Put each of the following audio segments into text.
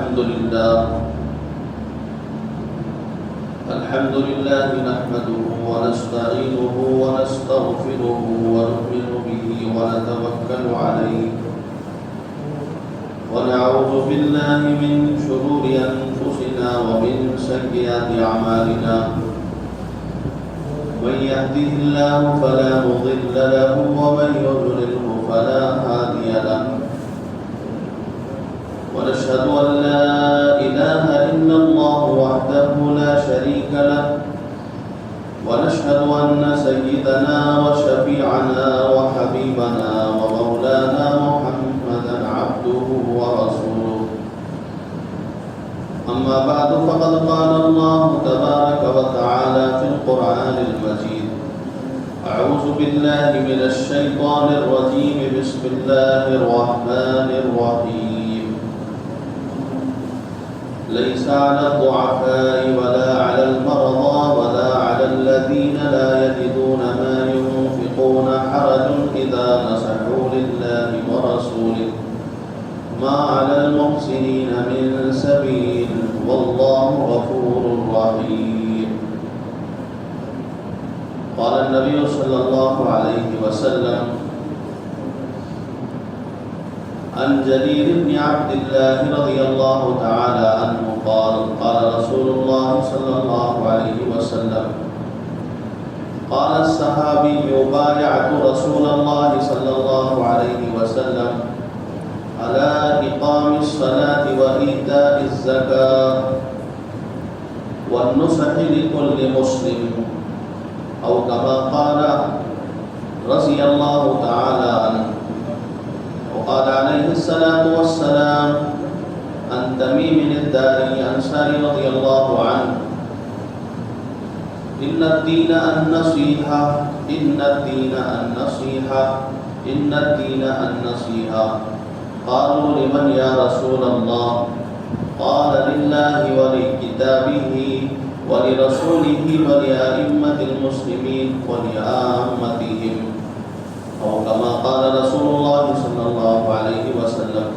الحمد لله نحمده ونستعينه ونستغفره ونؤمن به ونتوكل عليه ونعوذ بالله من شرور أنفسنا ومن سيئات أعمالنا من يهده الله فلا مضل له ومن يضلله فلا هادي له ونشهد أن لا إله إلا الله وحده لا شريك له ونشهد أن سيدنا وشفيعنا وحبيبنا ومولانا محمدا عبده ورسوله أما بعد فقد قال الله تبارك وتعالى في القرآن المجيد أعوذ بالله من الشيطان الرجيم بسم الله الرحمن الرحيم ليس على الضعفاء ولا على المرضى ولا على الذين لا يجدون ما ينفقون حرج إذا نصحوا لله ورسوله ما على المحسنين من سبيل والله غفور رحيم. قال النبي صلى الله عليه وسلم عن جرير بن عبد الله رضي الله تعالى عنه قال قال رسول الله صلى الله عليه وسلم قال الصحابي بايعت رسول الله صلى الله عليه وسلم على إقام الصلاة وإيتاء الزكاة والنصح لكل مسلم أو كما قال رضي الله تعالى عنه. وقال عليه الصلاة والسلام عن تميم الداري الأنصاري رضي الله عنه إن الدين النصيحة إن الدين النصيحة إن الدين النصيحة. قالوا لمن يا رسول الله؟ قال لله ولكتابه ولرسوله ولأئمة المسلمين ولعامتهم أو كما قال رسول الله صلى الله عليه وسلم.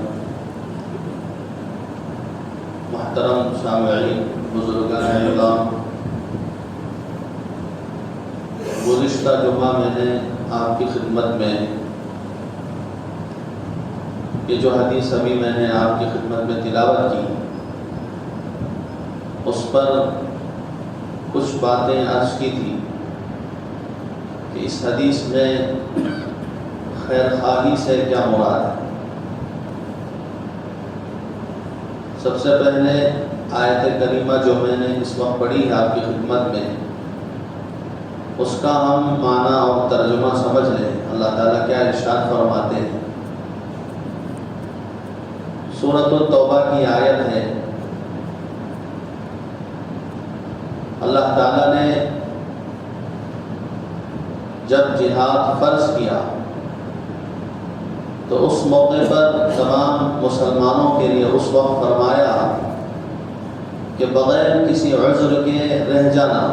محترم سامعین، بزرگان اعلام، گزشتہ جمعہ میں نے آپ کی خدمت میں یہ جو حدیث ابھی میں نے آپ کی خدمت میں تلاوت کی اس پر کچھ باتیں عرض کی تھی کہ اس حدیث میں خیر خواہی سے کیا مراد ہے. سب سے پہلے آیت کریمہ جو میں نے اس وقت پڑھی ہے آپ کی خدمت میں، اس کا ہم معنی اور ترجمہ سمجھ لیں. اللہ تعالیٰ کیا ارشاد فرماتے ہیں. سورۃ التوبہ کی آیت ہے. اللہ تعالیٰ نے جب جہاد فرض کیا تو اس موقع پر تمام مسلمانوں کے لیے اس وقت فرمایا کہ بغیر کسی عذر کے رہ جانا،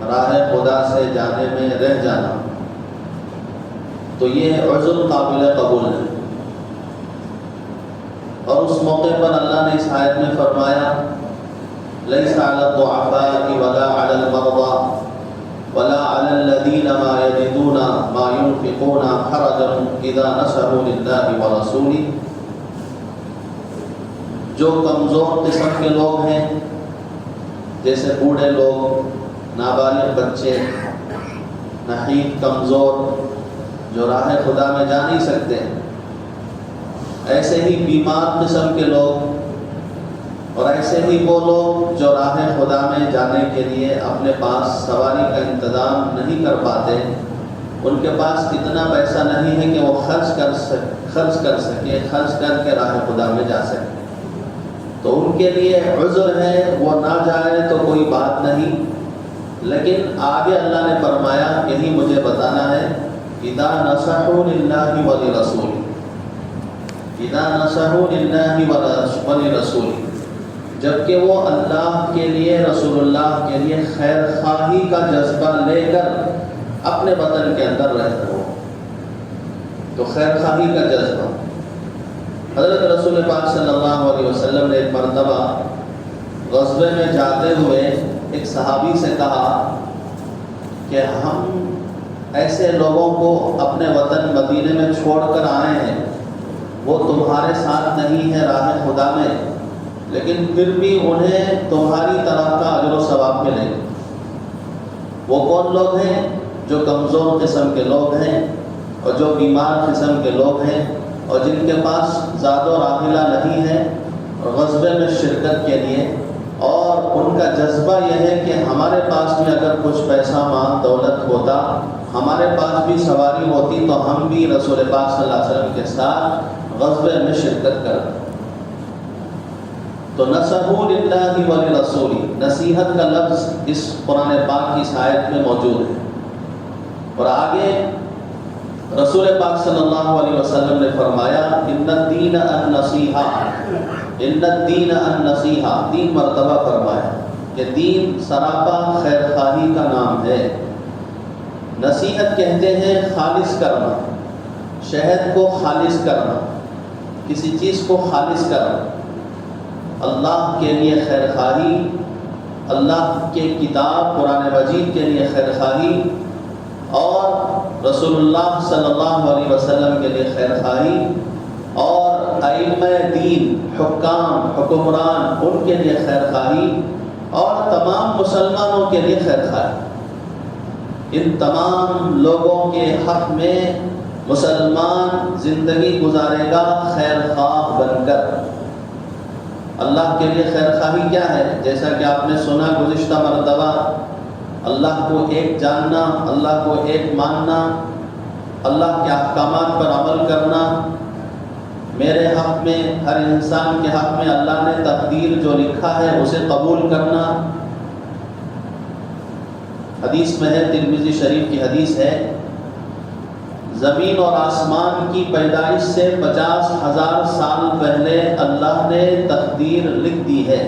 راہ خدا سے جانے میں رہ جانا، تو یہ عذر قابل قبول ہے. اور اس موقع پر اللہ نے اس آیت میں فرمایا ليس على الضعفاء ولا على المرضى ولا على الذين ما يجدون ما ينفقون حرج إذا نصحوا لله ورسوله. جو کمزور قسم کے لوگ ہیں جیسے بوڑھے لوگ، نابالغ بچے، نحیف کمزور جو راہ خدا میں جا نہیں سکتے، ایسے ہی بیمار قسم کے لوگ اور ایسے ہی وہ لوگ جو راہ خدا میں جانے کے لیے اپنے پاس سواری کا انتظام نہیں کر پاتے، ان کے پاس اتنا پیسہ نہیں ہے کہ وہ خرچ کر کے راہ خدا میں جا سکے، تو ان کے لیے عذر ہے، وہ نہ جائے تو کوئی بات نہیں. لیکن آگے اللہ نے فرمایا، یہی مجھے بتانا ہے، اذا نصحوا للہ ولرسولہ، اذا نصحوا للہ ولرسولہ، جبکہ وہ اللہ کے لیے، رسول اللہ کے لیے خیر خواہی کا جذبہ لے کر اپنے وطن کے اندر رہتے ہو، تو خیر خواہی کا جذبہ حضرت رسول پاک صلی اللہ علیہ وسلم نے ایک مرتبہ غزوے میں جاتے ہوئے ایک صحابی سے کہا کہ ہم ایسے لوگوں کو اپنے وطن مدینے میں چھوڑ کر آئے ہیں، وہ تمہارے ساتھ نہیں ہے راہ خدا میں، لیکن پھر بھی انہیں تمہاری طرح کا اجر و ثواب ملے گا۔ وہ کون لوگ ہیں؟ جو کمزور قسم کے لوگ ہیں اور جو بیمار قسم کے لوگ ہیں اور جن کے پاس زاد و راحلہ نہیں ہے غزوے میں شرکت کے لیے، اور ان کا جذبہ یہ ہے کہ ہمارے پاس میں اگر کچھ پیسہ مال دولت ہوتا، ہمارے پاس بھی سواری ہوتی تو ہم بھی رسول پاک صلی اللہ علیہ وسلم کے ساتھ غزوے میں شرکت کرتے۔ تو نصحوا للہ ولرسولہ، نصیحت کا لفظ اس قرآن پاک کی اس آیت میں موجود ہے۔ اور آگے رسول پاک صلی اللہ علیہ وسلم نے فرمایا ان الدین النصیحہ، ان الدین النصیحہ، 3 مرتبہ فرمایا کہ دین سراپا خیر خواہی کا نام ہے۔ نصیحت کہتے ہیں خالص کرنا، شہد کو خالص کرنا، کسی چیز کو خالص کرنا، اللہ کے لیے خیر خواہی، اللہ کے کتاب قرآن مجید کے لیے خیر خواہی، اور رسول اللہ صلی اللہ علیہ وسلم کے لیے خیر خواہی، اور ائمہ دین، حکام، حکمران، ان کے لیے خیر خواہی، اور تمام مسلمانوں کے لیے خیر خواہی۔ ان تمام لوگوں کے حق میں مسلمان زندگی گزارے گا خیر خواہ بن کر۔ اللہ کے لیے خیر خواہی کیا ہے؟ جیسا کہ آپ نے سنا گزشتہ مرتبہ، اللہ کو ایک جاننا، اللہ کو ایک ماننا، اللہ کے احکامات پر عمل کرنا، میرے حق میں، ہر انسان کے حق میں اللہ نے تقدیر جو لکھا ہے اسے قبول کرنا۔ حدیث میں ہے، ترمذی شریف کی حدیث ہے، زمین اور آسمان کی پیدائش سے 50,000 سال پہلے اللہ نے تقدیر لکھ دی ہے۔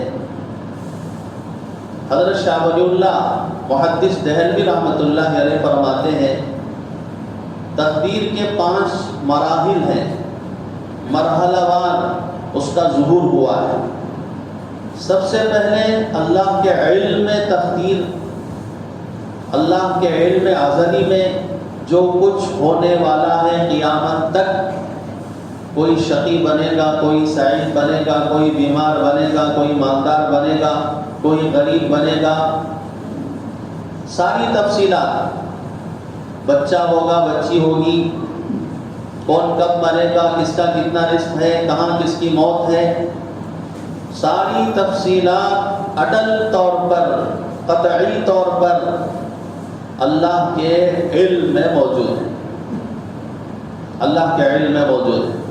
حضرت شاہ ولی اللہ محدث دہلوی رحمۃ اللہ علیہ فرماتے ہیں تقدیر کے 5 مراحل ہیں، مرحلہ وار اس کا ظہور ہوا ہے۔ سب سے پہلے اللہ کے علم میں تقدیر، اللہ کے علم ازلی میں جو کچھ ہونے والا ہے قیامت تک، کوئی شقی بنے گا، کوئی سعید بنے گا، کوئی بیمار بنے گا، کوئی مالدار بنے گا، کوئی غریب بنے گا، ساری تفصیلات، بچہ ہوگا، بچی ہوگی، کون کب مرے گا، کس کا کتنا رزق ہے، کہاں کس کی موت ہے، ساری تفصیلات اٹل طور پر، قطعی طور پر اللہ کے علم میں موجود ہے، اللہ کے علم میں موجود ہے۔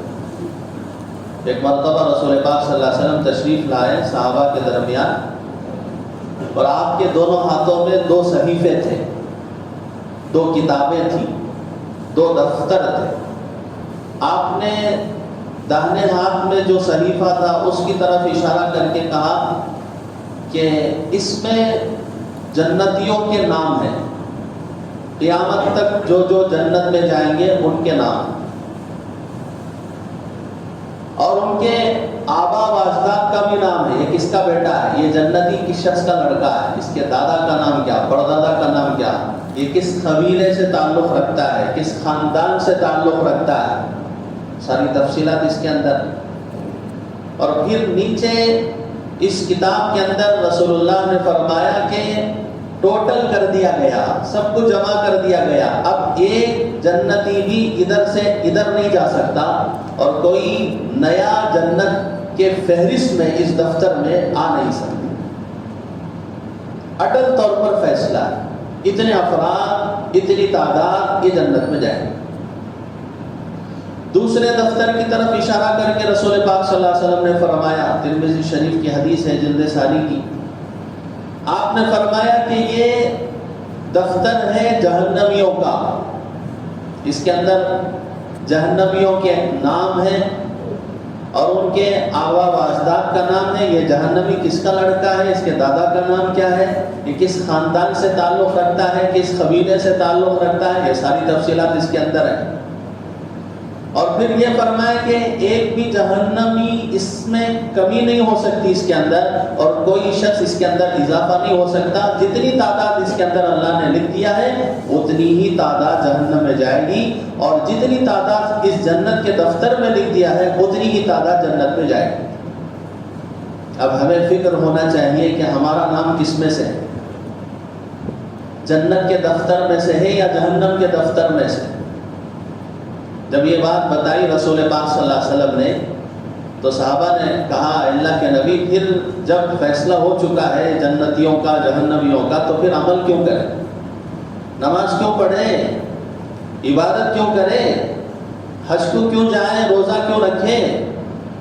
ایک مرتبہ رسول پاک صلی اللہ علیہ وسلم تشریف لائے صحابہ کے درمیان، اور آپ کے دونوں ہاتھوں میں 2 صحیفے تھے، 2 کتابیں تھیں، 2 دفتر تھے۔ آپ نے داہنے ہاتھ میں جو صحیفہ تھا اس کی طرف اشارہ کر کے کہا کہ اس میں جنتیوں کے نام ہیں، قیامت تک جو جو جنت میں جائیں گے ان کے نام، اور ان کے آبا و اجداد کا بھی نام ہے، یہ کس کا بیٹا ہے، یہ جنتی کس شخص کا لڑکا ہے، اس کے دادا کا نام کیا، پردادا کا نام کیا، یہ کس قبیلے سے تعلق رکھتا ہے، کس خاندان سے تعلق رکھتا ہے، ساری تفصیلات اس کے اندر۔ اور پھر نیچے اس کتاب کے اندر رسول اللہ نے فرمایا کہ ٹوٹل کر دیا گیا، سب کو جمع کر دیا گیا، اب ایک جنتی بھی ادھر سے ادھر نہیں جا سکتا، اور کوئی نیا جنت کے فہرست میں اس دفتر میں آ نہیں سکتا۔ اٹل طور پر فیصلہ ہے، اتنے افراد، اتنی تعداد یہ جنت میں جائیں گے۔ دوسرے دفتر کی طرف اشارہ کر کے رسول پاک صلی اللہ علیہ وسلم نے فرمایا، ترمذی شریف کی حدیث ہے جلد ثانی کی، آپ نے فرمایا کہ یہ دفتر ہے جہنمیوں کا، اس کے اندر جہنمیوں کے نام ہیں اور ان کے آبا و اجداد کا نام ہے، یہ جہنمی کس کا لڑکا ہے، اس کے دادا کا نام کیا ہے، یہ کس خاندان سے تعلق رکھتا ہے، کس قبیلے سے تعلق رکھتا ہے، یہ ساری تفصیلات اس کے اندر ہیں۔ اور پھر یہ فرمایا کہ ایک بھی جہنمی اس میں کمی نہیں ہو سکتی اس کے اندر، اور کوئی شخص اس کے اندر اضافہ نہیں ہو سکتا. جتنی تعداد اس کے اندر اللہ نے لکھ دیا ہے اتنی ہی تعداد جہنم میں جائے گی، اور جتنی تعداد اس جنت کے دفتر میں لکھ دیا ہے اتنی ہی تعداد جنت میں جائے گی. اب ہمیں فکر ہونا چاہیے کہ ہمارا نام کس میں سے ہے، جنت کے دفتر میں سے ہے یا جہنم کے دفتر میں سے. جب یہ بات بتائی رسول پاک صلی اللہ علیہ وسلم نے تو صحابہ نے کہا اللہ کے نبی پھر جب فیصلہ ہو چکا ہے جنتیوں کا جہنمیوں کا تو پھر عمل کیوں کریں، نماز کیوں پڑھیں، عبادت کیوں کریں، حج کو کیوں جائیں، روزہ کیوں رکھیں،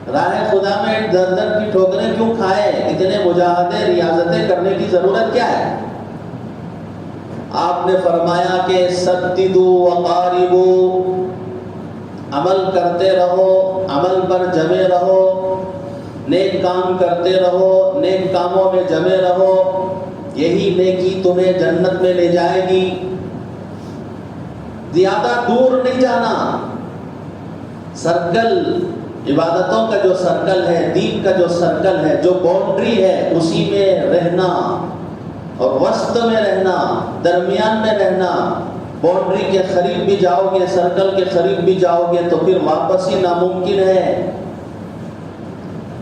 راہ خدا میں در در کی ٹھوکریں کیوں کھائیں، اتنے مجاہدے ریاضتیں کرنے کی ضرورت کیا ہے. آپ نے فرمایا کہ سددوا وقاربوا، عمل کرتے رہو، عمل پر جمے رہو، نیک کام کرتے رہو، نیک کاموں میں جمے رہو، یہی نیکی تمہیں جنت میں لے جائے گی. زیادہ دور نہیں جانا. سرکل، عبادتوں کا جو سرکل ہے، دین کا جو سرکل ہے، جو باؤنڈری ہے، اسی میں رہنا اور وسط میں رہنا، درمیان میں رہنا. باؤنڈری کے قریب بھی جاؤ گے، سرکل کے قریب بھی جاؤ گے تو پھر واپسی ناممکن ہے.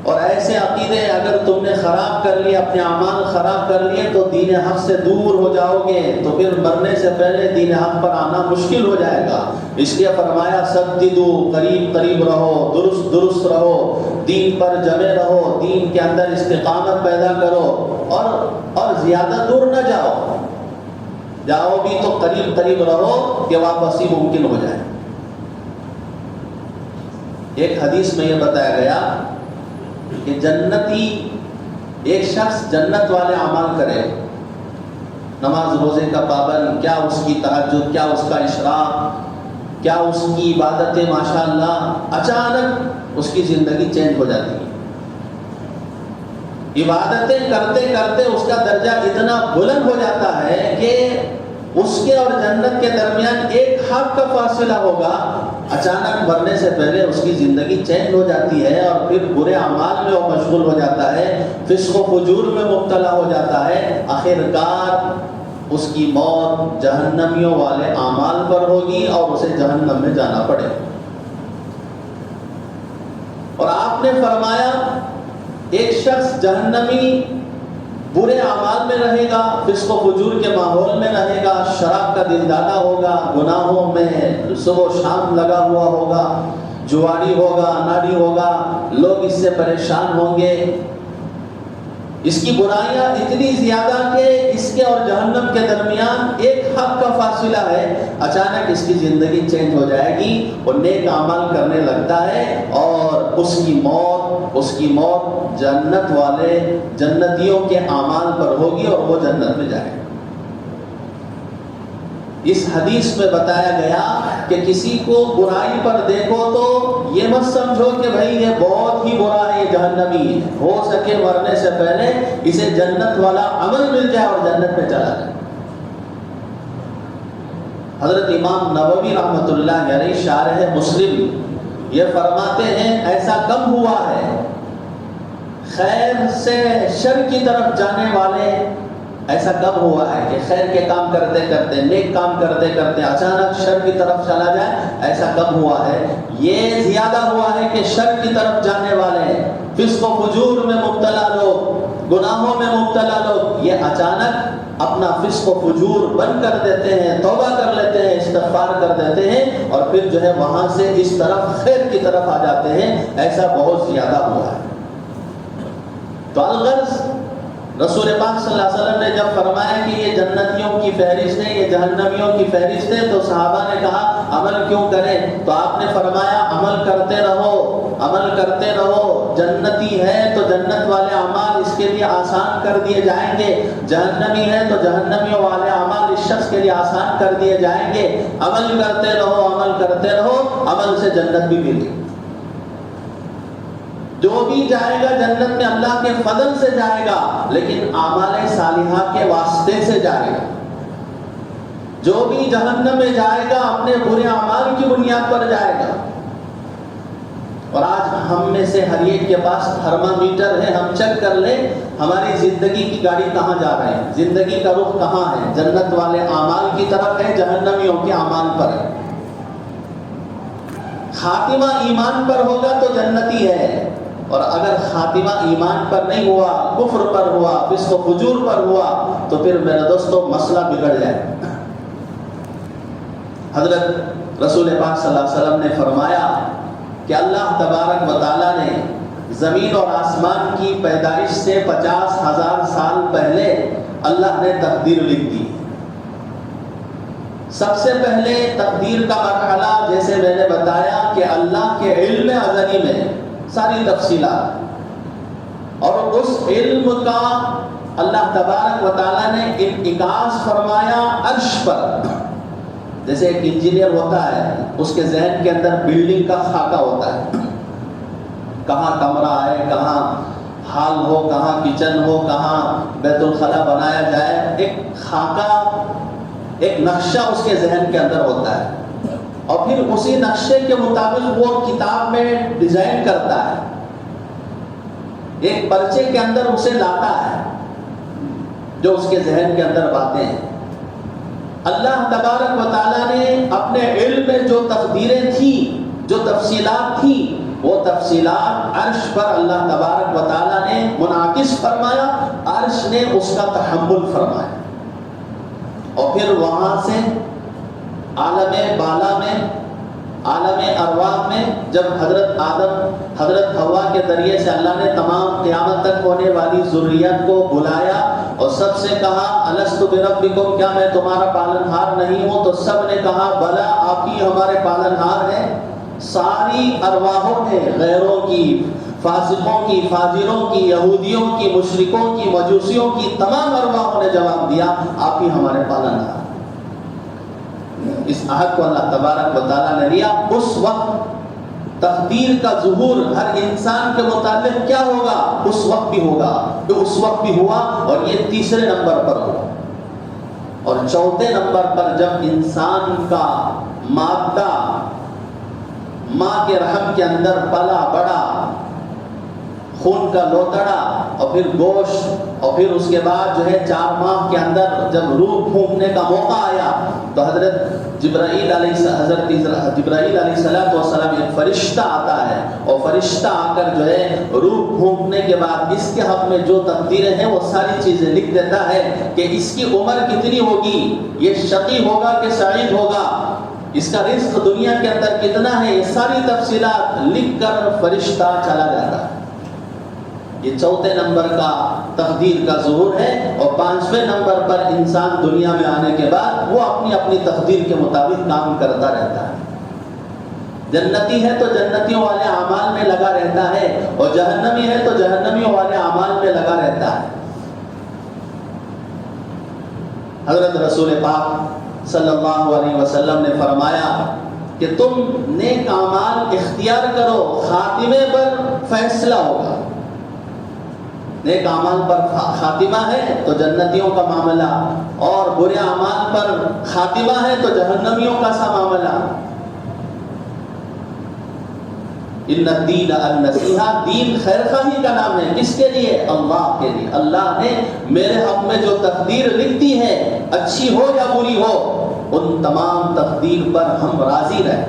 اور ایسے عقیدے اگر تم نے خراب کر لیے، اپنے اعمال خراب کر لیے تو دین حق سے دور ہو جاؤ گے، تو پھر مرنے سے پہلے دین حق پر آنا مشکل ہو جائے گا. اس لیے فرمایا سددوا، قریب قریب رہو، درست درست رہو، دین پر جمے رہو، دین کے اندر استقامت پیدا کرو، اور زیادہ دور نہ جاؤ. جاؤ بھی تو قریب قریب رہو کہ واپسی ممکن ہو جائے. ایک حدیث میں یہ بتایا گیا کہ جنتی ایک شخص جنت والے اعمال کرے، نماز روزے کا پابند، کیا اس کی تہجد، کیا اس کا اشراق، کیا اس کی عبادتیں، ماشاءاللہ، اچانک اس کی زندگی چینج ہو جاتی ہے. عبادتیں کرتے کرتے اس کا درجہ اتنا بلند ہو جاتا ہے کہ اس کے اور جنت کے درمیان ایک ہاتھ کا فاصلہ ہوگا. اچانک مرنے سے پہلے اس کی زندگی چینج ہو جاتی ہے اور پھر برے اعمال میں وہ مشغول ہو جاتا ہے، فسق و فجور میں مبتلا ہو جاتا ہے. آخرکار اس کی موت جہنمیوں والے اعمال پر ہوگی اور اسے جہنم میں جانا پڑے. اور آپ نے فرمایا ایک شخص جہنمی برے اعمال میں رہے گا، فسق و فجور کے ماحول میں رہے گا، شراب کا دل دادا ہوگا، گناہوں میں صبح و شام لگا ہوا ہوگا، جواری ہوگا، ناڑی ہوگا، لوگ اس سے پریشان ہوں گے. اس کی برائیاں اتنی زیادہ کہ اس کے اور جہنم کے درمیان ایک حد کا فاصلہ ہے. اچانک اس کی زندگی چینج ہو جائے گی، وہ نیک اعمال کرنے لگتا ہے اور اس کی موت جنت والے جنتیوں کے اعمال پر ہوگی اور وہ جنت میں جائے گا. اس حدیث میں بتایا گیا کہ کسی کو برائی پر دیکھو تو یہ مت سمجھو کہ بھائی یہ بہت ہی برا ہے، یہ جہنمی ہے، ہو سکے مرنے سے پہلے اسے جنت والا عمل مل جائے اور جنت میں چلا جائے. حضرت امام نووی رحمۃ اللہ علیہ شارح مسلم یہ فرماتے ہیں ایسا کم ہوا ہے خیر سے شر کی طرف جانے والے، ایسا کب ہوا ہے کہ خیر کے کام کرتے کرتے، نیک کام کرتے کرتے اچانک شر کی طرف چلا جائے، ایسا کب ہوا ہے. یہ زیادہ ہوا ہے کہ شر کی طرف جانے والے، فسق و فجور میں مبتلا لوگ، گناہوں میں مبتلا لوگ، یہ اچانک اپنا فسق و فجور بند کر دیتے ہیں، توبہ کر لیتے ہیں، استغفار کر دیتے ہیں اور پھر جو ہے وہاں سے اس طرف خیر کی طرف آ جاتے ہیں. ایسا بہت زیادہ ہوا ہے. تو الغرض رسول پاک صلی اللہ علیہ وسلم نے جب فرمایا کہ یہ جنتیوں کی فہرست ہے، یہ جہنمیوں کی فہرست ہے، تو صحابہ نے کہا عمل کیوں کریں؟ تو آپ نے فرمایا عمل کرتے رہو، عمل کرتے رہو. جنتی ہے تو جنت والے اعمال اس کے لیے آسان کر دیے جائیں گے، جہنمی ہے تو جہنمیوں والے اعمال اس شخص کے لیے آسان کر دیے جائیں گے. عمل کرتے رہو، عمل کرتے رہو، عمل سے جنت بھی ملے. جو بھی جائے گا جنت میں اللہ کے فضل سے جائے گا، لیکن اعمال صالحہ کے واسطے سے جائے گا. جو بھی جہنم میں جائے گا اپنے برے اعمال کی بنیاد پر جائے گا. اور آج ہم میں سے ہر ایک کے پاس تھرمامیٹر ہے، ہم چیک کر لیں ہماری زندگی کی گاڑی کہاں جا رہے ہیں، زندگی کا رخ کہاں ہے، جنت والے اعمال کی طرف ہے، جہنمیوں کے اعمال پر ہے۔ خاتمہ ایمان پر ہوگا تو جنتی ہے، اور اگر خاتمہ ایمان پر نہیں ہوا، کفر پر ہوا، فسق و فجور پر ہوا، تو پھر میرے دوستو مسئلہ بگڑ جائے۔ حضرت رسول پاک صلی اللہ علیہ وسلم نے فرمایا کہ اللہ تبارک و تعالیٰ نے زمین اور آسمان کی پیدائش سے 50,000 سال پہلے اللہ نے تقدیر لکھ دی۔ سب سے پہلے تقدیر کا مرحلہ جیسے میں نے بتایا کہ اللہ کے علم ازلی میں ساری تفصیلات، اور اس علم کا اللہ تبارک و تعالیٰ نے انعکاس فرمایا عرش پر۔ جیسے ایک انجینئر ہوتا ہے، اس کے ذہن کے اندر بلڈنگ کا خاکہ ہوتا ہے، کہاں کمرہ ہے، کہاں ہال ہو، کہاں کچن ہو، کہاں بیت الخلا بنایا جائے، ایک خاکہ، ایک نقشہ اس کے ذہن کے اندر ہوتا ہے، اور پھر اسی نقشے کے مطابق وہ کتاب میں ڈیزائن کرتا ہے، ایک پرچے کے اندر اسے لاتا ہے جو اس کے ذہن کے اندر باتیں ہیں۔ اللہ تبارک و تعالیٰ نے اپنے علم میں جو تقدیریں تھیں، جو تفصیلات تھیں، وہ تفصیلات عرش پر اللہ تبارک و تعالیٰ نے منعکس فرمایا، عرش نے اس کا تحمل فرمایا، اور پھر وہاں سے عالم بالا میں، عالم ارواح میں، جب حضرت آدم حضرت حوا کے ذریعے سے اللہ نے تمام قیامت تک ہونے والی ذریت کو بلایا اور سب سے کہا الست بربکم، کیا میں تمہارا پالنہار نہیں ہوں؟ تو سب نے کہا بلا، آپ ہی ہمارے پالنہار ہیں۔ ساری ارواحوں نے، غیروں کی، فاسقوں کی، فاجروں کی، یہودیوں کی، مشرکوں کی، مجوسیوں کی، تمام ارواحوں نے جواب دیا آپ ہی ہمارے پالنہار۔ اس عہد کو اللہ تبارک و تعالیٰ نے لیا۔ اس وقت تقدیر کا ظہور ہر انسان کے متعلق کیا ہوگا، اس وقت بھی ہوگا، جو اس وقت بھی ہوا، اور یہ تیسرے نمبر پر ہوا۔ اور چوتھے نمبر پر جب انسان کا مادہ ماں کے رحم کے اندر پلا بڑا، خون کا لوتڑا، اور پھر گوشت، اور پھر اس کے بعد جو ہے 4 ماہ کے اندر جب روح پھونکنے کا موقع آیا، تو حضرت جبرائیل علیہ السلام ایک فرشتہ آتا ہے، اور فرشتہ آ کر جو ہے روح پھونکنے کے بعد اس کے حق میں جو تقدیریں ہیں وہ ساری چیزیں لکھ دیتا ہے کہ اس کی عمر کتنی ہوگی، یہ شقی ہوگا کہ سعید ہوگا، اس کا رزق دنیا کے اندر کتنا ہے، یہ ساری تفصیلات لکھ کر فرشتہ چلا جاتا ہے۔ یہ چوتھے نمبر کا تقدیر کا ظہور ہے، اور 5ویں نمبر پر انسان دنیا میں آنے کے بعد وہ اپنی اپنی تقدیر کے مطابق کام کرتا رہتا ہے۔ جنتی ہے تو جنتیوں والے اعمال میں لگا رہتا ہے، اور جہنمی ہے تو جہنمیوں والے اعمال میں لگا رہتا ہے۔ حضرت رسول پاک صلی اللہ علیہ وسلم نے فرمایا کہ تم نیک اعمال اختیار کرو، خاتمے پر فیصلہ ہوگا۔ نیک اعمال پر خاتمہ ہے تو جنتیوں کا معاملہ، اور برے اعمال پر خاتمہ ہے تو جہنمیوں کا سا معاملہ۔ ان الدین النصیحہ، دین خیر خواہی کا نام ہے، کس کے لیے؟ اللہ کے لیے۔ اللہ نے میرے حق میں جو تقدیر لکھتی ہے، اچھی ہو یا بری ہو، ان تمام تقدیر پر ہم راضی رہیں۔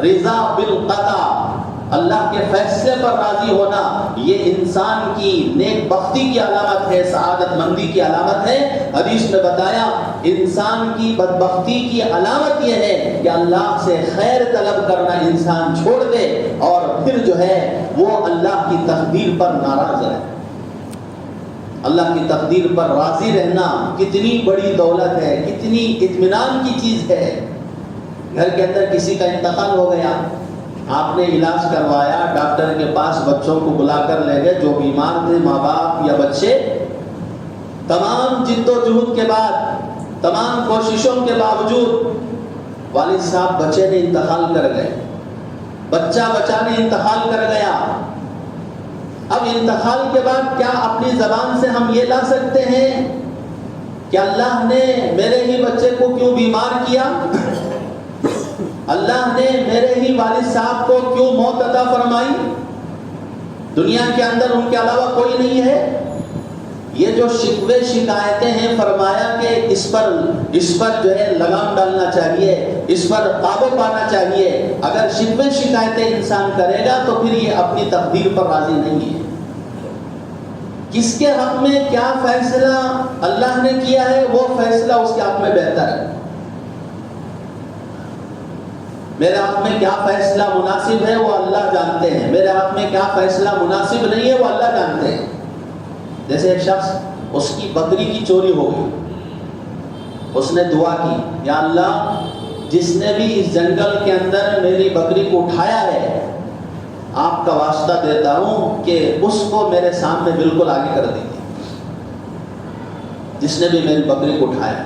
رضا بالقضاء، اللہ کے فیصلے پر راضی ہونا، یہ انسان کی نیک بختی کی علامت ہے، سعادت مندی کی علامت ہے۔ حدیث میں بتایا انسان کی بدبختی کی علامت یہ ہے کہ اللہ سے خیر طلب کرنا انسان چھوڑ دے، اور پھر جو ہے وہ اللہ کی تقدیر پر ناراض رہے۔ اللہ کی تقدیر پر راضی رہنا کتنی بڑی دولت ہے، کتنی اطمینان کی چیز ہے۔ گھر کے اندر کسی کا انتقال ہو گیا، آپ نے علاج کروایا، ڈاکٹر کے پاس بچوں کو بلا کر لے گئے، جو بیمار تھے ماں باپ یا بچے، تمام جد و جہد کے بعد، تمام کوششوں کے باوجود والد صاحب بچے نے انتقال کر گئے، بچہ بچانے انتقال کر گیا۔ اب انتقال کے بعد کیا اپنی زبان سے ہم یہ لا سکتے ہیں کہ اللہ نے میرے ہی بچے کو کیوں بیمار کیا؟ اللہ نے میرے ہی والد صاحب کو کیوں موت عطا فرمائی؟ دنیا کے اندر ان کے علاوہ کوئی نہیں ہے؟ یہ جو شکوے شکایتیں ہیں، فرمایا کہ اس پر جو ہے لگام ڈالنا چاہیے، اس پر قابو پانا چاہیے۔ اگر شکوے شکایتیں انسان کرے گا تو پھر یہ اپنی تقدیر پر راضی نہیں ہے۔ کس کے حق میں کیا فیصلہ اللہ نے کیا ہے، وہ فیصلہ اس کے حق میں بہتر ہے۔ میرے حق میں کیا فیصلہ مناسب ہے وہ اللہ جانتے ہیں، میرے حق میں کیا فیصلہ مناسب نہیں ہے وہ اللہ جانتے ہیں۔ جیسے ایک شخص، اس کی بکری کی چوری ہو گئی، اس نے دعا کی، یا اللہ جس نے بھی اس جنگل کے اندر میری بکری کو اٹھایا ہے، آپ کا واسطہ دیتا ہوں کہ اس کو میرے سامنے بالکل آگے کر دیجیے، جس نے بھی میری بکری کو اٹھایا۔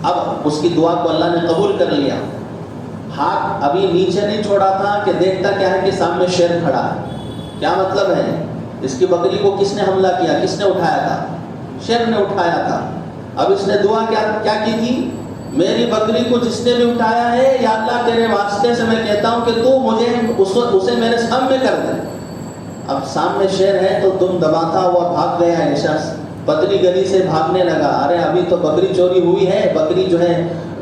اب اس کی دعا کو اللہ نے قبول کر لیا، ہاتھ ابھی نیچے نہیں چھوڑا تھا کہ دیکھتا کیا ہے کہ سامنے شیر کھڑا ہے۔ کیا مطلب ہے؟ اس کی بکری کو کس نے حملہ کیا، کس نے اٹھایا تھا؟ شیر نے اٹھایا تھا۔ اب اس نے دعا کیا کی تھی؟ میری بکری کو جس نے بھی اٹھایا ہے، یا اللہ تیرے واسطے سے میں کہتا ہوں کہ تو مجھے اسے میرے سامنے کر دے۔ اب سامنے شیر ہے تو دم دباتا ہوا بھاگ گیا یہ شخص، پتلی گلی سے بھاگنے لگا، ارے ابھی تو بکری چوری ہوئی ہے، بکری جو ہے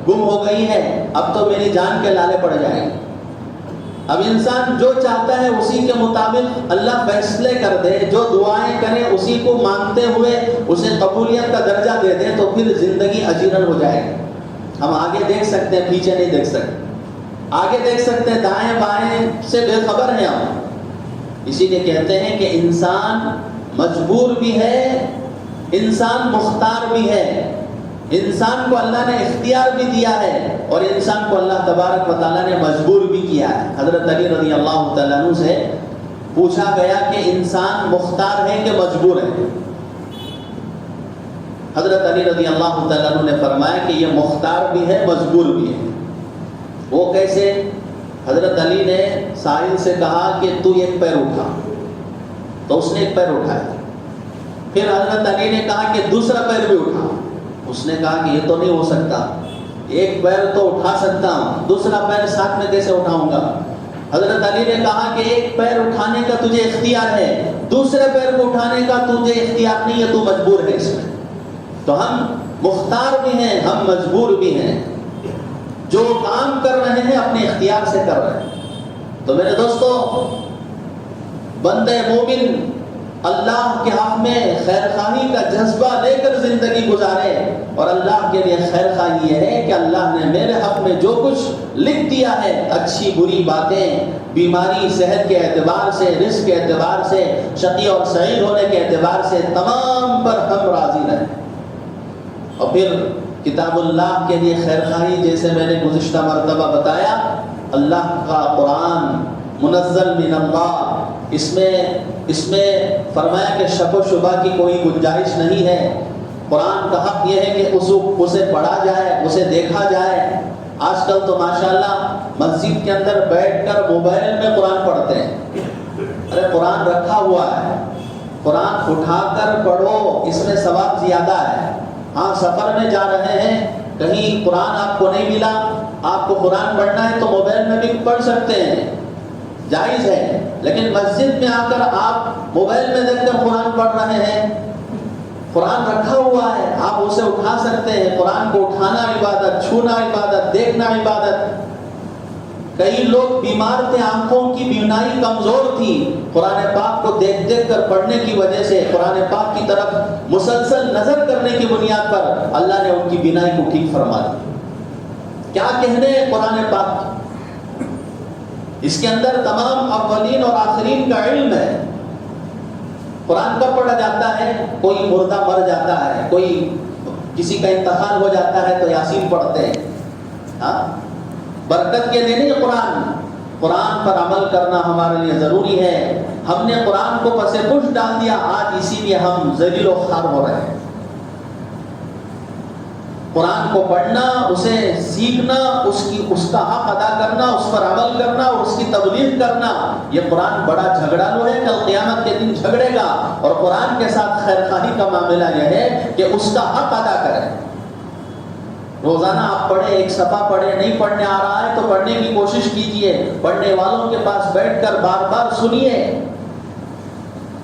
گم ہو گئی ہے، اب تو میری جان کے لالے پڑ جائیں گے۔ اب انسان جو چاہتا ہے اسی کے مطابق اللہ فیصلے کر دے، جو دعائیں کرے اسی کو مانتے ہوئے اسے قبولیت کا درجہ دے دے تو پھر زندگی اجیرن ہو جائے گی۔ ہم آگے دیکھ سکتے ہیں، پیچھے نہیں دیکھ سکتے، آگے دیکھ سکتے ہیں، دائیں بائیں سے بے خبر ہیں ہم۔ اسی لیے کہتے ہیں کہ انسان مجبور بھی ہے، انسان مختار بھی ہے، انسان کو اللہ نے اختیار بھی دیا ہے اور انسان کو اللہ تبارک و تعالیٰ نے مجبور بھی کیا ہے۔ حضرت علی رضی اللہ تعالیٰ عنہ سے پوچھا گیا کہ انسان مختار ہے کہ مجبور ہے؟ حضرت علی رضی اللہ تعالیٰ عنہ نے فرمایا کہ یہ مختار بھی ہے، مجبور بھی ہے۔ وہ کیسے؟ حضرت علی نے سائل سے کہا کہ تو ایک پیر اٹھا، تو اس نے ایک پیر اٹھایا۔ پھر حضرت علی نے کہا کہ دوسرا پیر بھی اٹھا، اس نے کہا کہ یہ تو نہیں ہو سکتا، ایک پیر تو اٹھا سکتا ہوں، دوسرا پیر ساتھ میں کیسے اٹھاؤں گا؟ حضرت علی نے کہا کہ ایک پیر اٹھانے کا تجھے اختیار ہے، دوسرے پیر کو اٹھانے کا تجھے اختیار نہیں ہے، تو مجبور ہے اس میں۔ تو ہم مختار بھی ہیں، ہم مجبور بھی ہیں، جو کام کر رہے ہیں اپنے اختیار سے کر رہے ہیں۔ تو میرے دوستو، بندے مومن اللہ کے حق میں خیر خواہی کا جذبہ لے کر زندگی گزارے، اور اللہ کے لیے خیر خواہی یہ ہے کہ اللہ نے میرے حق میں جو کچھ لکھ دیا ہے، اچھی بری باتیں، بیماری صحت کے اعتبار سے، رزق کے اعتبار سے، شقی اور سعید ہونے کے اعتبار سے، تمام پر ہم راضی رہیں۔ اور پھر کتاب اللہ کے لیے خیر خواہی، جیسے میں نے گزشتہ مرتبہ بتایا، اللہ کا قرآن منزل من اللہ، اس میں فرمایا کہ شک و شبہ کی کوئی گنجائش نہیں ہے۔ قرآن کا حق یہ ہے کہ اسے پڑھا جائے، اسے دیکھا جائے۔ آج کل تو ماشاءاللہ مسجد کے اندر بیٹھ کر موبائل میں قرآن پڑھتے ہیں۔ ارے قرآن رکھا ہوا ہے، قرآن اٹھا کر پڑھو، اس میں ثواب زیادہ ہے۔ ہاں سفر میں جا رہے ہیں، کہیں قرآن آپ کو نہیں ملا، آپ کو قرآن پڑھنا ہے تو موبائل میں بھی پڑھ سکتے ہیں، جائز ہے۔ لیکن مسجد میں آ کر آپ موبائل میں دیکھ کر قرآن پڑھ رہے ہیں، قرآن رکھا ہوا ہے، آپ اسے اٹھا سکتے ہیں۔ قرآن کو اٹھانا عبادت، چھونا عبادت، دیکھنا عبادت۔ کئی لوگ بیمار تھے، آنکھوں کی بینائی کمزور تھی، قرآن پاک کو دیکھ دیکھ کر پڑھنے کی وجہ سے، قرآن پاک کی طرف مسلسل نظر کرنے کی بنیاد پر اللہ نے ان کی بینائی کو ٹھیک فرما دی۔ کیا کہنے قرآن پاک، اس کے اندر تمام اولین اور آخرین کا علم ہے۔ قرآن کب پڑھا جاتا ہے؟ کوئی مردہ مر جاتا ہے، کوئی کسی کا انتقال ہو جاتا ہے تو یاسین پڑھتے ہیں۔ ہاں برکت کے لیے نہیں، قرآن پر عمل کرنا ہمارے لیے ضروری ہے۔ ہم نے قرآن کو پس پش ڈال دیا، آج اسی لیے ہم ذلیل و خوار ہو رہے ہیں۔ قرآن کو پڑھنا، اسے سیکھنا، اس کا حق ادا کرنا، اس پر عمل کرنا اور اس کی تبلیغ کرنا، یہ قرآن بڑا جھگڑالو ہے، کل قیامت کے دن جھگڑے گا۔ اور قرآن کے ساتھ خیر خواہی کا معاملہ یہ ہے کہ اس کا حق ادا کریں۔ روزانہ آپ پڑھیں، ایک صفحہ پڑھیں، نہیں پڑھنے آ رہا ہے تو پڑھنے کی کوشش کیجئے، پڑھنے والوں کے پاس بیٹھ کر بار بار سنیے۔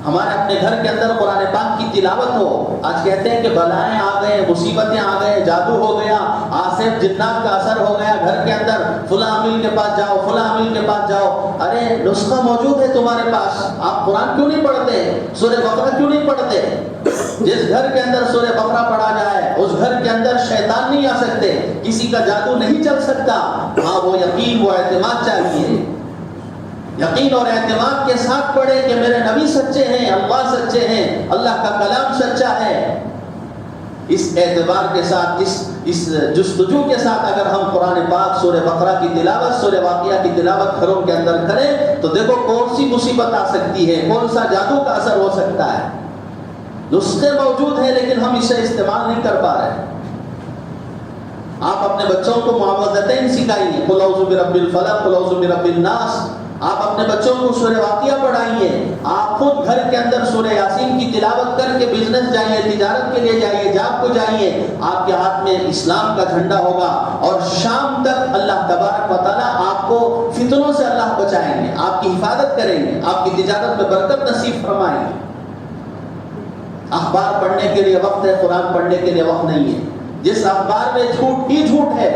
ہمارے اپنے گھر کے اندر قرآن پاک کی تلاوت ہو۔ آج کہتے ہیں کہ بلائیں آ گئے، مصیبتیں آ گئے، جادو ہو گیا، آصف جنات کا اثر ہو گیا گھر کے اندر، فلاں امیر کے پاس جاؤ، فلاں امیر کے پاس جاؤ۔ ارے نسخہ موجود ہے تمہارے پاس، آپ قرآن کیوں نہیں پڑھتے؟ سورہ بقرہ کیوں نہیں پڑھتے؟ جس گھر کے اندر سورہ بقرہ پڑھا جائے اس گھر کے اندر شیطان نہیں آ سکتے، کسی کا جادو نہیں چل سکتا۔ ہاں وہ یقین، وہ اعتماد چاہیے، یقین اور اعتماد کے ساتھ پڑھے کہ میرے نبی سچے ہیں، اللہ سچے ہیں، اللہ کا کلام سچا ہے۔ اس اعتبار کے ساتھ، اس جستجو کے ساتھ اگر ہم قرآن پاک سورہ بقرہ کی تلاوت، سورہ واقعہ کی تلاوت گھروں کے اندر کریں تو دیکھو کون سی مصیبت آ سکتی ہے، کون سا جادو کا اثر ہو سکتا ہے۔ نسخے موجود ہیں لیکن ہم اسے استعمال نہیں کر پا رہے۔ آپ اپنے بچوں کو معوذتین سکھائیے، قل اعوذ برب الفلق، قل اعوذ برب الناس۔ آپ اپنے بچوں کو سورہ واقعہ پڑھائیے، آپ خود گھر کے اندر سورہ یاسین کی تلاوت کر کے بزنس جائیے، تجارت کے لیے جائیے، جاب کو جائیے، آپ کے ہاتھ میں اسلام کا جھنڈا ہوگا، اور شام تک اللہ تبارک و تعالیٰ آپ کو فتنوں سے اللہ بچائیں گے، آپ کی حفاظت کریں گے، آپ کی تجارت میں برکت نصیب فرمائیں گے۔ اخبار پڑھنے کے لیے وقت ہے، قرآن پڑھنے کے لیے وقت نہیں ہے۔ جس اخبار میں جھوٹ ہی جھوٹ ہے،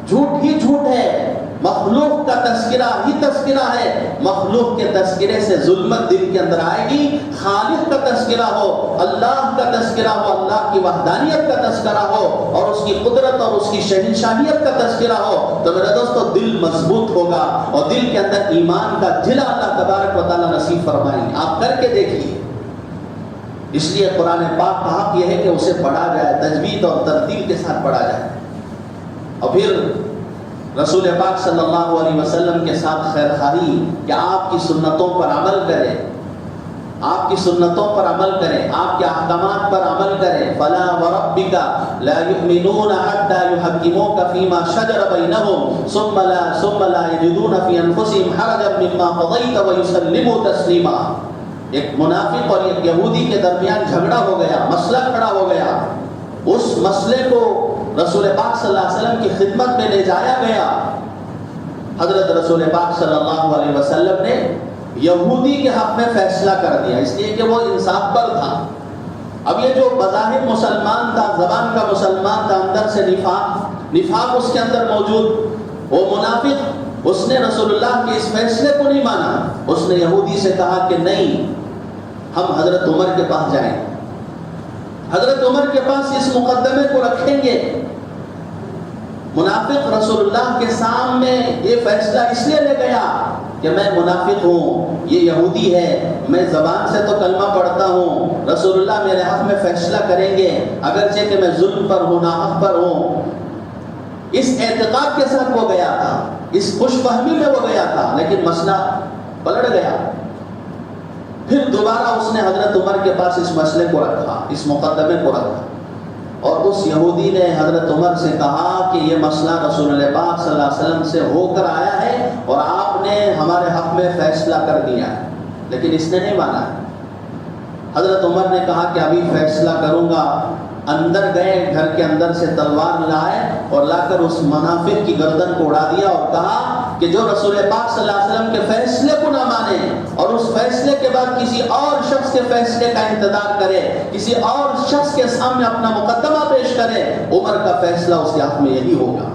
جھوٹ ہی جھوٹ ہے، مخلوق کا تذکرہ ہی تذکرہ ہے، مخلوق کے تذکرے سے ظلمت دل کے اندر آئے گی۔ خالق کا تذکرہ ہو، اللہ کا تذکرہ ہو، اللہ کی وحدانیت کا تذکرہ ہو، اور اس کی قدرت اور اس کی شہنشاہیت کا تذکرہ ہو تو میرے دوستو دل مضبوط ہوگا، اور دل کے اندر ایمان کا جلا اللہ تبارک و تعالیٰ نصیب فرمائیں گے۔ آپ کر کے دیکھیے۔ اس لیے قرآن پاک کا حق یہ ہے کہ اسے پڑھا جائے، تجوید اور ترتیل کے ساتھ پڑھا جائے، اور پھر رسول پاک صلی اللہ علیہ وسلم کے ساتھ خیر خواہی کہ آپ کی سنتوں پر عمل کریں، آپ کی سنتوں پر عمل کریں، آپ کے احکامات پر عمل کریں۔ فلا وربک لا یؤمنون حتی یحکموک فیما شجر بینہم ثم لا یجدون فی انفسہم حرجا مما قضیت ویسلموا تسلیما۔ ایک منافق اور ایک یہودی کے درمیان جھگڑا ہو گیا، مسئلہ کھڑا ہو گیا۔ اس مسئلے کو رسول پاک صلی اللہ علیہ وسلم کی خدمت میں لے جایا گیا۔ حضرت رسول پاک صلی اللہ علیہ وسلم نے یہودی کے حق میں فیصلہ کر دیا، اس لیے کہ وہ انصاف پر تھا۔ اب یہ جو بظاہر مسلمان تھا، زبان کا مسلمان تھا، اندر سے نفاق اس کے اندر موجود، وہ منافق، اس نے رسول اللہ کے اس فیصلے کو نہیں مانا۔ اس نے یہودی سے کہا کہ نہیں، ہم حضرت عمر کے پاس جائیں، حضرت عمر کے پاس اس مقدمے کو رکھیں گے۔ منافق رسول اللہ کے سامنے یہ فیصلہ اس لیے لے گیا کہ میں منافق ہوں، یہ یہودی ہے، میں زبان سے تو کلمہ پڑھتا ہوں، رسول اللہ میرے حق میں فیصلہ کریں گے اگرچہ کہ میں ظلم پر ہوں، ناحق پر ہوں۔ اس اعتقاد کے ساتھ وہ گیا تھا، اس خوش فہمی میں وہ گیا تھا، لیکن مسئلہ پلٹ گیا۔ پھر دوبارہ اس نے حضرت عمر کے پاس اس مسئلے کو رکھا، اس مقدمے کو رکھا، اور اس یہودی نے حضرت عمر سے کہا کہ یہ مسئلہ رسول اللہ پاک صلی اللہ علیہ وسلم سے ہو کر آیا ہے اور آپ نے ہمارے حق میں فیصلہ کر دیا ہے، لیکن اس نے نہیں مانا۔ حضرت عمر نے کہا کہ ابھی فیصلہ کروں گا۔ اندر گئے، گھر کے اندر سے تلوار لائے اور لا کر اس منافق کی گردن کو اڑا دیا اور کہا کہ جو رسول پاک صلی اللہ علیہ وسلم کے فیصلے کو نہ مانے اور اس فیصلے کے بعد کسی اور شخص کے فیصلے کا انتظار کرے، کسی اور شخص کے سامنے اپنا مقدمہ پیش کرے، عمر کا فیصلہ اس کے حق میں یہی ہوگا۔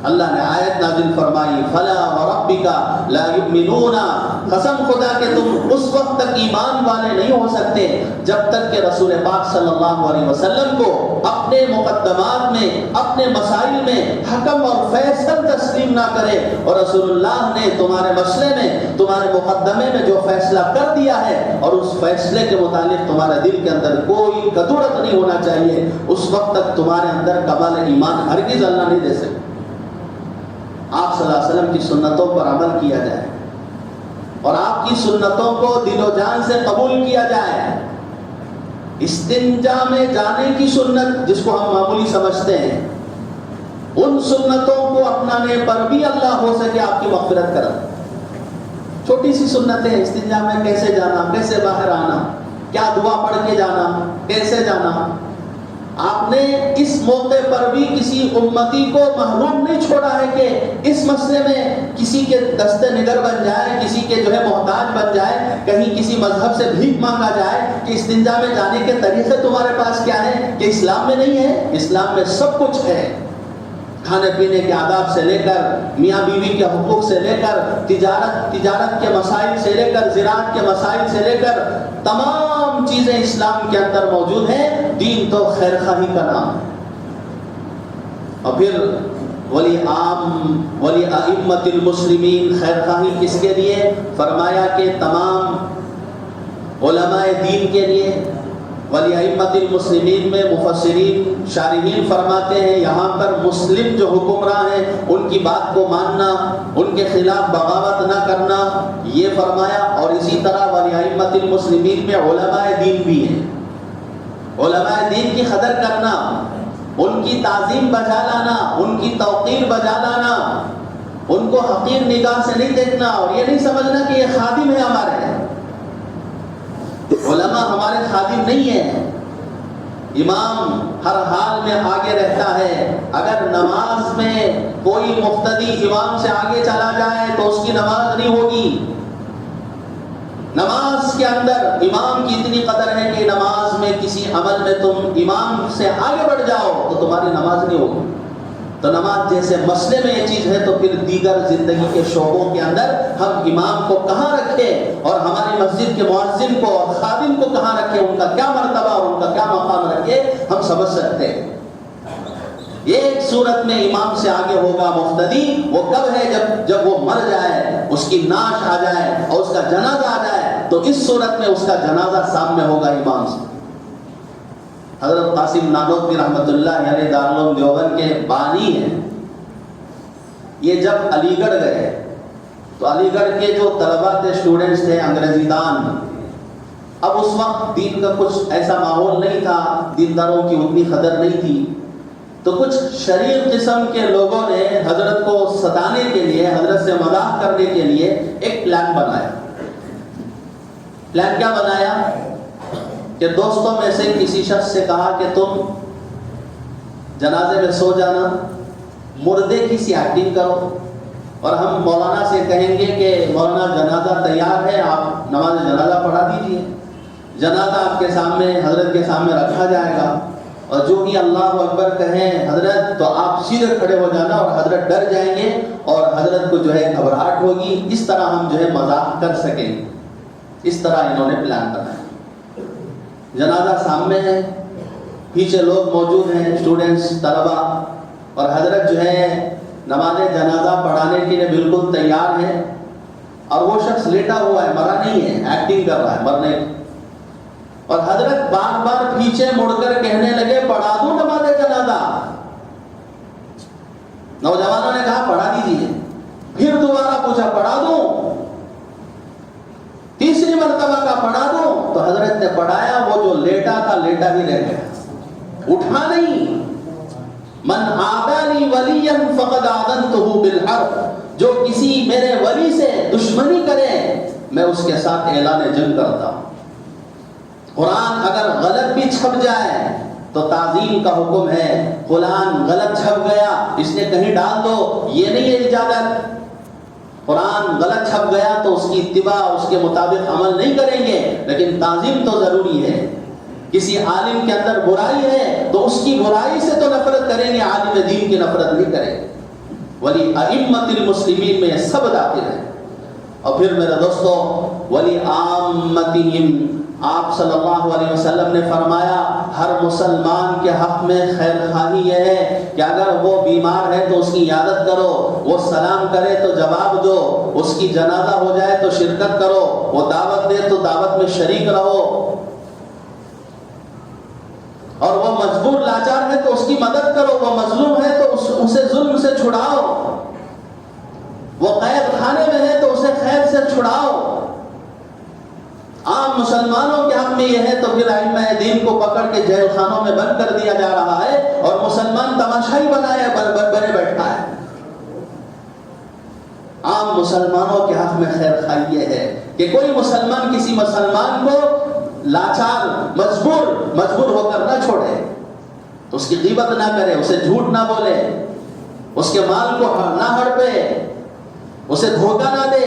اللہ نے آیت نازل فرمائی، فلا وربک لا یؤمنون، قسم خدا کہ تم اس وقت تک ایمان والے نہیں ہو سکتے جب تک کہ رسول پاک صلی اللہ علیہ وسلم کو اپنے مقدمات میں، اپنے مسائل میں حکم اور فیصل تسلیم نہ کرے، اور رسول اللہ نے تمہارے مسئلے میں، تمہارے مقدمے میں جو فیصلہ کر دیا ہے اور اس فیصلے کے متعلق تمہارے دل کے اندر کوئی کدورت نہیں ہونا چاہیے، اس وقت تک تمہارے اندر کمال ایمان ہرگز اللہ نہیں دے سکتے۔ آپ صلی اللہ علیہ وسلم کی سنتوں پر عمل کیا جائے اور آپ کی سنتوں کو دل و جان سے قبول کیا جائے۔ استنجا میں جانے کی سنت جس کو ہم معمولی سمجھتے ہیں، ان سنتوں کو اپنانے پر بھی اللہ ہو سکے آپ کی مغفرت کرے۔ چھوٹی سی سنتیں، استنجا میں کیسے جانا، کیسے باہر آنا، کیا دعا پڑھ کے جانا، کیسے جانا، آپ نے اس موقع پر بھی کسی امتی کو محروم نہیں چھوڑا ہے کہ اس مسئلے میں کسی کے دست نگر بن جائے، کسی کے محتاج بن جائے، کہیں کسی مذہب سے بھیک مانگا جائے کہ استنجا میں جانے کے طریقے تمہارے پاس کیا ہے کہ اسلام میں نہیں ہے؟ اسلام میں سب کچھ ہے، کھانے پینے کے آداب سے لے کر میاں بیوی کے حقوق سے لے کر تجارت کے مسائل سے لے کر زراعت کے مسائل سے لے کر تمام چیزیں اسلام کے اندر موجود ہیں۔ دین تو خیر خواہی کا نام ہے۔ اور پھر ولی ائمۃ المسلمین، خیر خواہی کس کے لیے؟ فرمایا کہ تمام علماء دین کے لیے۔ ولی ائمۃ المسلمین میں مفسرین شارحین فرماتے ہیں یہاں پر مسلم جو حکمراں ہیں ان کی بات کو ماننا، ان کے خلاف بغاوت نہ کرنا، یہ فرمایا۔ اور اسی طرح ولی ائمۃ المسلمین میں علماء دین بھی ہیں۔ علماء دین کی قدر کرنا، ان کی تعظیم بجا لانا، ان کی توقیر بجا لانا، ان کو حقیر نگاہ سے نہیں دیکھنا اور یہ نہیں سمجھنا کہ یہ خادم ہے ہمارے۔ علماء ہمارے خادم نہیں ہیں۔ امام ہر حال میں آگے رہتا ہے۔ اگر نماز میں کوئی مقتدی امام سے آگے چلا جائے تو اس کی نماز نہیں ہوگی۔ نماز کے اندر امام کی اتنی قدر ہے کہ نماز میں کسی عمل میں تم امام سے آگے بڑھ جاؤ تو تمہاری نماز نہیں ہوگی۔ تو نماز جیسے مسئلے میں یہ چیز ہے تو پھر دیگر زندگی کے شعبوں کے اندر ہم امام کو کہاں رکھیں اور ہماری مسجد کے مؤذن کو اور خادم کو کہاں رکھیں، ان کا کیا مرتبہ اور ان کا کیا مقام رکھے، ہم سمجھ سکتے ہیں۔ ایک صورت میں امام سے آگے ہوگا مقتدی، وہ کب ہے؟ جب وہ مر جائے، اس کی نعش آ جائے اور اس کا جنازہ آ جائے، تو اس صورت میں اس کا جنازہ سامنے ہوگا امام سے۔ حضرت قاسم نانوتوی رحمۃ اللہ علیہ دارالعلوم دیوبند کے بانی ہیں، یہ جب علی گڑھ گئے تو علی گڑھ کے جو طلبہ تھے، اسٹوڈنٹس تھے، انگریزی دان، اب اس وقت دین کا کچھ ایسا ماحول نہیں تھا، دینداروں کی اتنی قدر نہیں تھی، تو کچھ شریر قسم کے لوگوں نے حضرت کو ستانے کے لیے، حضرت سے مذاق کرنے کے لیے ایک پلان بنایا۔ پلان کیا بنایا کہ دوستوں میں سے کسی شخص سے کہا کہ تم جنازے میں سو جانا، مردے کی سی ایکٹنگ کرو، اور ہم مولانا سے کہیں گے کہ مولانا جنازہ تیار ہے، آپ نماز جنازہ پڑھا دیجئے۔ جنازہ آپ کے سامنے، حضرت کے سامنے رکھا جائے گا، اور جو ہی اللہ اکبر کہیں حضرت تو آپ سیدھے کھڑے ہو جانا، اور حضرت ڈر جائیں گے اور حضرت کو گھبراہٹ ہوگی، اس طرح ہم مذاق کر سکیں گے۔ اس طرح انہوں نے پلان بنایا۔ جنازہ سامنے ہے، پیچھے لوگ موجود ہیں، اسٹوڈنٹس، طلبہ، اور حضرت نماز جنازہ پڑھانے کے لیے بالکل تیار ہے، اور وہ شخص لیٹا ہوا ہے، مرا نہیں ہے، ایکٹنگ کر رہا ہے مرنے کی۔ اور حضرت بار بار پیچھے مڑ کر کہنے لگے پڑھا دوں نماز جنازہ۔ نوجوانوں نے کہا پڑھا دیجیے، پھر دوبارہ پوچھا پڑھا دوں، تیسری مرتبہ کا پڑھا دوں، تو حضرت نے پڑھایا۔ وہ جو لیٹا تھا لیٹا ہی رہ گیا، اٹھا نہیں۔ من عادانی ولیا فقد آذنتہ بالحرب، جو کسی میرے ولی سے دشمنی کرے میں اس کے ساتھ اعلان جنگ کرتا ہوں۔ قرآن اگر غلط بھی چھپ جائے تو تعظیم کا حکم ہے۔ قرآن غلط چھپ گیا، اس نے کہیں ڈال دو، یہ نہیں ہے اجازت۔ قرآن غلط چھپ گیا تو اس کی اتباع، اس کے مطابق عمل نہیں کریں گے، لیکن تعظیم تو ضروری ہے۔ کسی عالم کے اندر برائی ہے تو اس کی برائی سے تو نفرت کریں گے، عالم دین کی نفرت نہیں کریں گے۔ ولی ائمۃ المسلمین میں یہ سب داخل ہے۔ اور پھر میرے دوستو، ولی عامتہم، آپ صلی اللہ علیہ وسلم نے فرمایا ہر مسلمان کے حق میں خیر خواہی یہ ہے کہ اگر وہ بیمار ہے تو اس کی عیادت کرو، وہ سلام کرے تو جواب دو، اس کی جنازہ ہو جائے تو شرکت کرو، وہ دعوت دے تو دعوت میں شریک رہو، اور وہ مجبور لاچار ہے تو اس کی مدد کرو، وہ مظلوم ہے تو اسے ظلم سے چھڑاؤ، وہ قید خانے میں ہے تو اسے قید سے چھڑاؤ۔ عام مسلمانوں کے حق میں یہ ہے تو پھر ائمہ دین کو پکڑ کے جیل خانوں میں بند کر دیا جا رہا ہے، اور مسلمان تماشائی بنائے بنے بیٹھا ہے۔ عام مسلمانوں کے حق میں خیر خواہی یہ ہے کہ کوئی مسلمان کسی مسلمان کو لاچار مجبور ہو کر نہ چھوڑے۔ تو اس کی غیبت نہ کرے، اسے جھوٹ نہ بولے، اس کے مال کو نہ ہڑپے، اسے دھوکہ نہ دے۔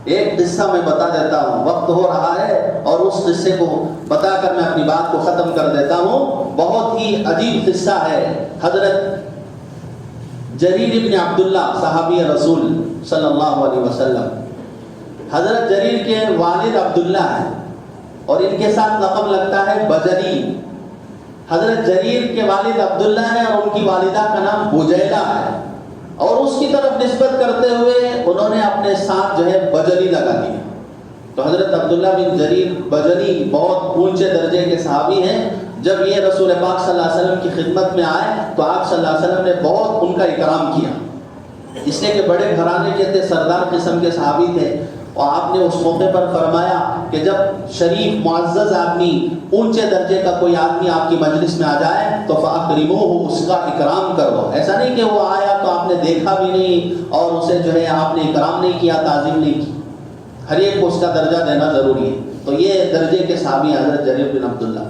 ایک قصہ میں بتا دیتا ہوں، وقت ہو رہا ہے اور اس قصے کو بتا کر میں اپنی بات کو ختم کر دیتا ہوں۔ بہت ہی عجیب قصہ ہے۔ حضرت جریر ابن عبداللہ صحابی رسول صلی اللہ علیہ وسلم، حضرت جریر کے والد عبداللہ ہیں اور ان کے ساتھ لقب لگتا ہے بجری۔ حضرت جریر کے والد عبداللہ ہیں اور ان کی والدہ کا نام بجیلہ ہے، اور اس کی طرف نسبت کرتے ہوئے انہوں نے اپنے ساتھ جو ہے بجلی لگا دیا۔ تو حضرت عبداللہ بن جریر بجلی بہت اونچے درجے کے صحابی ہیں۔ جب یہ رسول پاک صلی اللہ علیہ وسلم کی خدمت میں آئے تو آپ صلی اللہ علیہ وسلم نے بہت ان کا اکرام کیا، اس لیے کہ بڑے گھرانے کے تھے، سردار قسم کے صحابی تھے۔ اور آپ نے اس موقع پر فرمایا کہ جب شریف معزز آدمی، اونچے درجے کا کوئی آدمی آپ کی مجلس میں آ جائے تو فَأَكْرِمُوهُ، اس کا اکرام کرو۔ ایسا نہیں کہ وہ آیا تو آپ نے دیکھا بھی نہیں اور اسے جو ہے آپ نے اکرام نہیں کیا، تعظیم نہیں کی۔ ہر ایک کو اس کا درجہ دینا ضروری ہے۔ تو یہ درجے کے صحابی حضرت جریر بن عبداللہ۔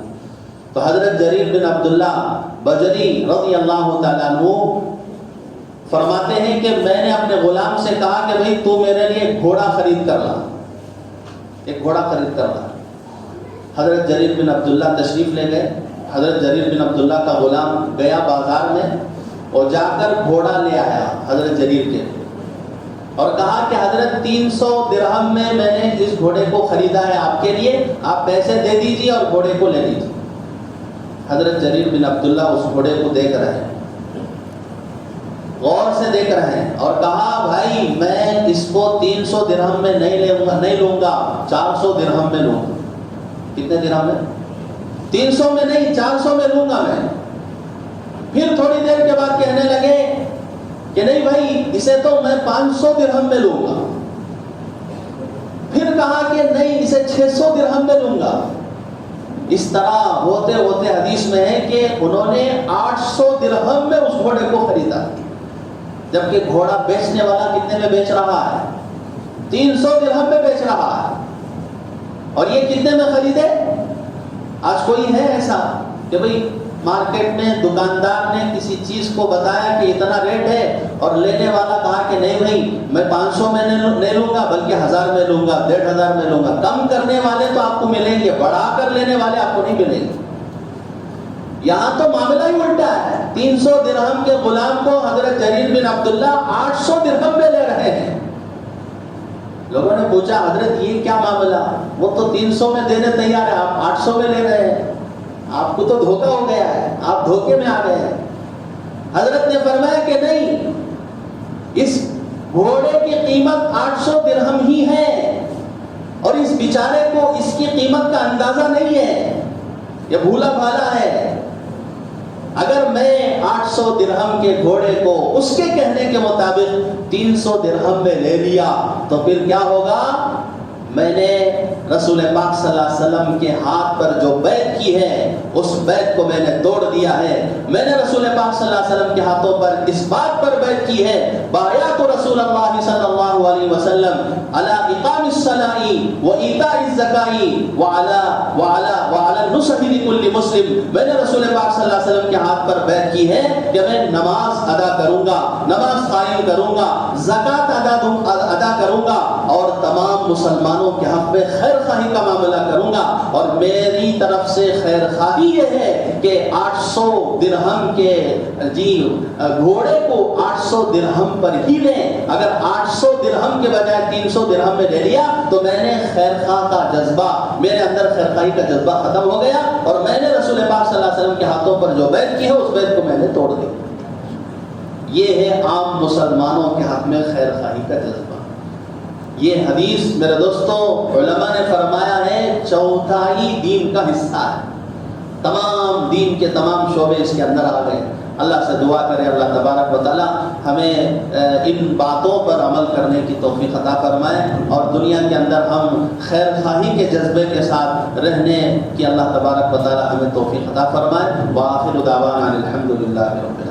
تو حضرت جریر بن عبداللہ بجلی رضی اللہ تعالیٰ عنہ فرماتے ہیں کہ میں نے اپنے غلام سے کہا کہ بھئی تو میرے لیے ایک گھوڑا خرید کر لا، ایک گھوڑا خرید کر لا۔ حضرت جریر بن عبداللہ تشریف لے گئے۔ حضرت جریر بن عبداللہ کا غلام گیا بازار میں اور جا کر گھوڑا لے آیا حضرت جریر کے، اور کہا کہ حضرت 300 درہم میں نے اس گھوڑے کو خریدا ہے آپ کے لیے، آپ پیسے دے دیجیے اور گھوڑے کو لے لیجیے۔ حضرت جریر بن عبداللہ اس گھوڑے کو دیکھ رہے ہیں، غور سے دیکھ رہے ہیں، اور کہا بھائی میں اس کو 300 درہم میں نہیں لوں گا، 400 درہم میں لوں گا۔ کتنے درہم میں؟ 300 میں نہیں، 400 میں لوں گا میں۔ پھر تھوڑی دیر کے بعد کہنے لگے کہ نہیں بھائی اسے تو میں 500 درہم میں لوں گا۔ پھر کہا کہ نہیں اسے 600 درہم میں لوں گا۔ اس طرح ہوتے ہوتے حدیث میں ہے کہ انہوں نے 800 درہم میں اس گھوڑے کو خریدا، جبکہ گھوڑا بیچنے والا کتنے میں بیچ رہا ہے؟ 300 درہم میں بیچ رہا ہے، اور یہ کتنے میں خریدے؟ آج کوئی ہے ایسا کہ بھئی مارکیٹ میں دکاندار نے کسی چیز کو بتایا کہ اتنا ریٹ ہے اور لینے والا کہا کہ نہیں بھائی میں 500 میں نہیں لوں گا بلکہ 1000 میں لوں گا، 1500 میں لوں گا۔ کم کرنے والے تو آپ کو ملیں گے، بڑھا کر لینے والے آپ کو نہیں ملیں گے۔ یہاں تو معاملہ ہی الٹا ہے۔ 300 درہم کے غلام کو حضرت جریر بن عبداللہ 800 درہم میں لے رہے ہیں۔ لوگوں نے پوچھا حضرت یہ کیا معاملہ؟ وہ تو 300 میں دینے تیار ہے، آپ 800 میں لے رہے ہیں، آپ کو تو دھوکہ ہو گیا ہے، آپ دھوکے میں آ گئے ہیں۔ حضرت نے فرمایا کہ نہیں، اس گھوڑے کی قیمت 800 درہم ہی ہے، اور اس بیچارے کو اس کی قیمت کا اندازہ نہیں ہے، یہ بھولا بھالا ہے۔ اگر میں 800 درہم کے گھوڑے کو اس کے کہنے کے مطابق 300 درہم میں لے لیا تو پھر کیا ہوگا؟ میں نے رسول پاک صلی اللہ علیہ وسلم کے ہاتھ پر جو بیعت کی ہے اس بیعت کو میں نے توڑ دیا ہے۔ میں نے رسول پاک صلی اللہ علیہ وسلم کے ہاتھوں پر اس بات پر بیعت کی ہے، بایعت رسول اللہ صلی اللہ علیہ وسلم علی اقام الصلاۃ و ایتاء الزکاۃ وعلی النصح لکل مسلم۔ میں نے رسول پاک صلی اللہ علیہ وسلم کے ہاتھ پر بیعت کی ہے کہ میں نماز ادا کروں گا، نماز قائم کروں گا، زکوٰۃ ادا کروں گا، اور تمام مسلمانوں کے حق میں خیر خواہی کا معاملہ کروں گا۔ اور میری طرف سے خیر خواہی یہ ہے کہ 800 درہم کے گھوڑے کو 800 درہم پر ہی لیں۔ اگر 800 درہم کے بجائے 300 درہم میں لے لیا تو میں نے خیر خواہ کا جذبہ، میرے اندر خیر خواہی کا جذبہ ختم ہو گیا، اور میں نے رسول پاک صلی اللہ علیہ وسلم کے ہاتھوں پر جو بیعت کی ہے اس بیعت کو میں نے توڑ دیا۔ یہ ہے عام مسلمانوں کے حق میں خیر خواہی کا جذبہ۔ یہ حدیث میرے دوستوں علماء نے فرمایا ہے چوتھائی دین کا حصہ ہے، تمام دین کے تمام شعبے اس کے اندر آ گئے۔ اللہ سے دعا کرے اللہ تبارک و تعالی ہمیں ان باتوں پر عمل کرنے کی توفیق عطا فرمائے، اور دنیا کے اندر ہم خیر خواہی کے جذبے کے ساتھ رہنے کی اللہ تبارک و تعالی ہمیں توفیق عطا فرمائے۔ وآخر دعوانا الحمد للہ رب العالمین۔